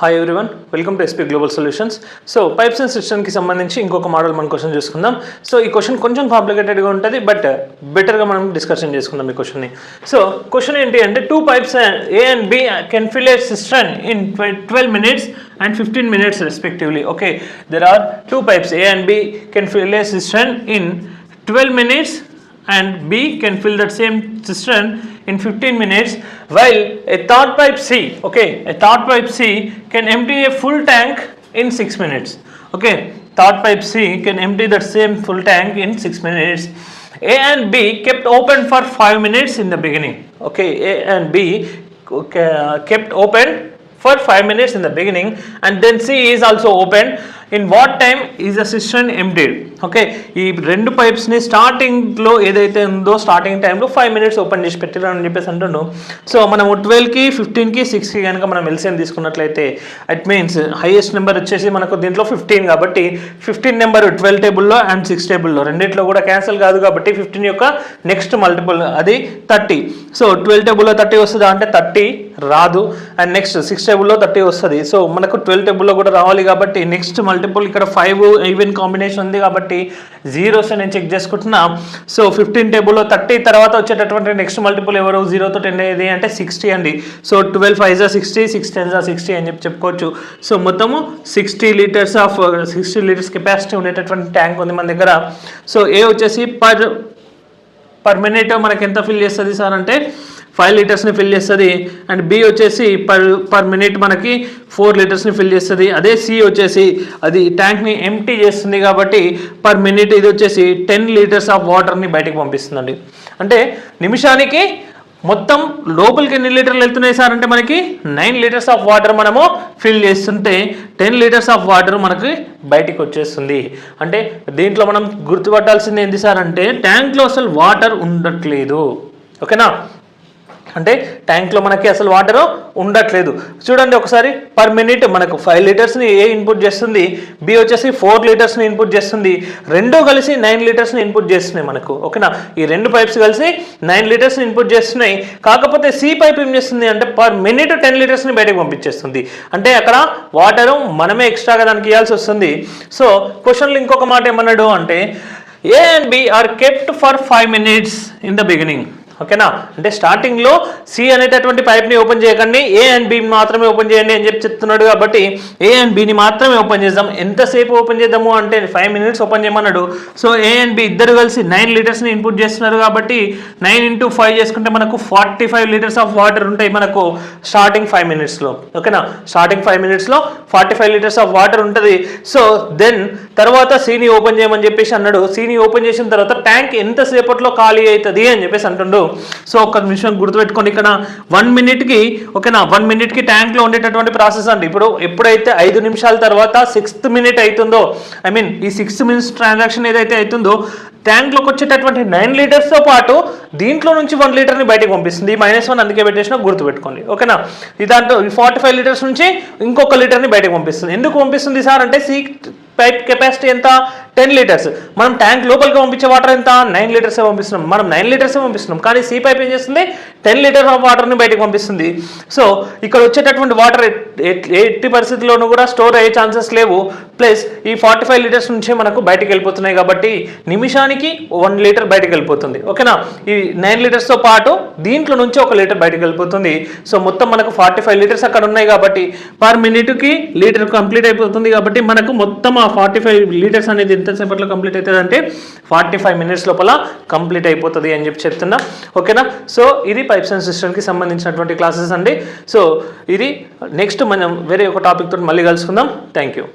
Hi everyone, welcome to SP global solutions. So pipes and సిస్టమ్కి సంబంధించి ఇంకొక model మన క్వశ్చన్ చూసుకుందాం. సో ఈ క్వశ్చన్ కొంచెం కాంప్లికేటెడ్గా ఉంటుంది, బట్ బెటర్గా మనం డిస్కషన్ చేసుకుందాం ఈ క్వశ్చన్ని. సో క్వశ్చన్ ఏంటి అంటే, 2 pipes A and B can fill a cistern in 12 minutes and 15 minutes respectively. Okay, there are 2 pipes A and B can fill a cistern in 12 minutes and B can fill that same cistern in 15 minutes, while a third pipe C, okay, a third pipe C can empty a full tank in 6 minutes. Okay, third pipe C can empty that same full tank in 6 minutes. A and B kept open for 5 minutes in the beginning. Okay, A and B kept open for 5 minutes in the beginning, and then C is also open. In what time is the cistern emptied? Okay, ఈ రెండు పైప్స్ని స్టార్టింగ్లో ఏదైతే ఉందో starting టైంలో 5 minutes open చేసి పెట్టారు అని చెప్పేసి అంటుండు. సో మనము 12కి 15కి 6కి కనుక మనం ఎల్సిఎం తీసుకున్నట్లయితే ఇట్ మీన్స్ హైయెస్ట్ నెంబర్ వచ్చేసి మనకు దీంట్లో 15 కాబట్టి 15 నెంబర్ 12 టేబుల్లో అండ్ 6 టేబుల్లో రెండిట్లో కూడా క్యాన్సిల్ కాదు కాబట్టి 15 యొక్క నెక్స్ట్ మల్టిపుల్ అది 30. సో 12 టేబుల్లో 30 వస్తుందా అంటే 30 రాదు, అండ్ నెక్స్ట్ 6 టేబుల్లో 30 వస్తుంది. సో మనకు 12 టేబుల్లో కూడా రావాలి కాబట్టి నెక్స్ట్ మల్టిపుల్ ఇక్కడ 5 ఈవెన్ కాంబినేషన్ ఉంది కాబట్టి జీరోస్ నేను చెక్ చేసుకుంటున్నా. సో 15 టేబుల్లో 30 తర్వాత వచ్చేటటువంటి నెక్స్ట్ మల్టిపుల్ ఎవరు 0తో 10 అయ్యేది అంటే 60 అండి. సో 12 5 60, 6 10 60 అని చెప్పుకోవచ్చు. సో మొత్తము 60 లీటర్స్ కెపాసిటీ ఉండేటటువంటి ట్యాంక్ ఉంది మన దగ్గర. సో ఏ వచ్చేసి పర్ మినిట్ మనకి ఎంత ఫిల్ చేస్తుంది సార్ అంటే 5 లీటర్స్ని ఫిల్ చేస్తుంది, అండ్ బి వచ్చేసి పర్ మినిట్ మనకి 4 లీటర్స్ని ఫిల్ చేస్తుంది. అదే సి వచ్చేసి అది ట్యాంక్ని ఎంటీ చేస్తుంది కాబట్టి పర్ మినిట్ ఇది వచ్చేసి 10 లీటర్స్ ఆఫ్ వాటర్ని బయటకు పంపిస్తుందండి. అంటే నిమిషానికి మొత్తం లోపలికి ఎన్ని లీటర్లు వెళ్తున్నాయి సార్ అంటే మనకి 9 లీటర్స్ ఆఫ్ వాటర్ మనము ఫిల్ చేస్తుంటే 10 లీటర్స్ ఆఫ్ వాటర్ మనకి బయటికి వచ్చేస్తుంది. అంటే దీంట్లో మనం గుర్తుపట్టాల్సింది ఏంటి సార్ అంటే ట్యాంక్లో అసలు వాటర్ ఉండట్లేదు. ఓకేనా, అంటే ట్యాంక్లో మనకి అసలు వాటర్ ఉండట్లేదు. చూడండి ఒకసారి, పర్ మినిట్ మనకు 5 లీటర్స్ని ఏ ఇన్పుట్ చేస్తుంది, బి వచ్చేసి 4 లీటర్స్ని ఇన్పుట్ చేస్తుంది, రెండూ కలిసి 9 లీటర్స్ని ఇన్పుట్ చేస్తున్నాయి మనకు. ఓకేనా, ఈ రెండు పైప్స్ కలిసి 9 లీటర్స్ని ఇన్పుట్ చేస్తున్నాయి. కాకపోతే సి పైప్ ఏం చేస్తుంది అంటే పర్ మినిట్ 10 లీటర్స్ని బయటకు పంపించేస్తుంది. అంటే అక్కడ వాటరు మనమే ఎక్స్ట్రాగా దానికి ఇవ్వాల్సి వస్తుంది. సో క్వశ్చన్లో ఇంకొక మాట ఏమన్నాడు అంటే A and B are kept for 5 minutes in the beginning. ఓకేనా, అంటే స్టార్టింగ్లో సి అనేటటువంటి పైప్ని ఓపెన్ చేయకండి, ఏ అండ్ బి మాత్రమే ఓపెన్ చేయండి అని చెప్తున్నాడు కాబట్టి ఏ అండ్ బిని మాత్రమే ఓపెన్ చేద్దాం. ఎంతసేపు ఓపెన్ చేద్దాము అంటే 5 minutes ఓపెన్ చేయమన్నాడు. సో ఏ అండ్ బి ఇద్దరు కలిసి 9 లీటర్స్ని ఇన్పుట్ చేస్తున్నారు కాబట్టి 9 × 5 చేసుకుంటే మనకు 45 లీటర్స్ ఆఫ్ వాటర్ ఉంటాయి మనకు స్టార్టింగ్ 5 minutesలో. ఓకేనా, స్టార్టింగ్ 5 minutesలో 45 లీటర్స్ ఆఫ్ వాటర్ ఉంటుంది. సో దెన్ తర్వాత సిని ఓపెన్ చేయమని చెప్పేసి అన్నాడు. సిని ఓపెన్ చేసిన తర్వాత ట్యాంక్ ఎంతసేపట్లో ఖాళీ అవుతుంది అని చెప్పేసి అంటుండు. సో ఒక నిమిషం గుర్తుపెట్టుకోండి, ఇక్కడ 1 minute ఓకేనా, 1 minute ట్యాంక్లో ఉండేటటువంటి ప్రాసెస్ అండి. ఇప్పుడు ఎప్పుడైతే 5 నిమిషాల తర్వాత 6th minute అవుతుందో, ఐ మీన్ ఈ 6 minutes ట్రాన్సాక్షన్ ఏదైతే అవుతుందో ట్యాంక్లోకి వచ్చేటటువంటి 9 లీటర్స్తో పాటు దీంట్లో నుంచి 1 లీటర్ని బయటకు పంపిస్తుంది. -1 అందుకే పెట్టేసిన గుర్తుపెట్టుకోండి. ఓకేనా, ఈ దాంట్లో 45 లీటర్స్ నుంచి ఇంకొక లీటర్ని బయటకు పంపిస్తుంది. ఎందుకు పంపిస్తుంది సార్ అంటే సి పైప్ కెపాసిటీ ఎంత 10 లీటర్స్, మనం ట్యాంక్ లోపలికి పంపించే వాటర్ ఎంత 9 లీటర్సే పంపిస్తున్నాం, మనం 9 లీటర్సే పంపిస్తున్నాం. కానీ సి పైప్ ఏం చేస్తుంది 10 లీటర్స్ ఆఫ్ వాటర్ని బయటకు పంపిస్తుంది. సో ఇక్కడ వచ్చేటటువంటి వాటర్ ఎట్టి పరిస్థితుల్లోనూ కూడా స్టోర్ అయ్యే ఛాన్సెస్ లేవు. ప్లస్ ఈ 45 లీటర్స్ నుంచే మనకు బయటకు వెళ్ళిపోతున్నాయి కాబట్టి నిమిషానికి 1 లీటర్ బయటకు వెళ్ళిపోతుంది. ఓకేనా, ఈ 9 లీటర్స్తో పాటు దీంట్లో నుంచి 1 లీటర్ బయటకు వెళ్ళిపోతుంది. సో మొత్తం మనకు 45 లీటర్స్ అక్కడ ఉన్నాయి కాబట్టి పర్ మినిట్కి లీటర్ కంప్లీట్ అయిపోతుంది. కాబట్టి మనకు మొత్తం 45 లీటర్స్ అనేది ఎంతసేపట్లో కంప్లీట్ అవుతుంది అంటే 45 minutes లోపల కంప్లీట్ అయిపోతుంది అని చెప్పి చెప్తున్నా. ఓకేనా, సో ఇది పైప్స్ అండ్ సిస్టమ్కి సంబంధించినటువంటి క్లాసెస్ అండి. సో ఇది నెక్స్ట్ మనం వేరే ఒక టాపిక్ తోటి మళ్ళీ కలుసుకుందాం. Thank you.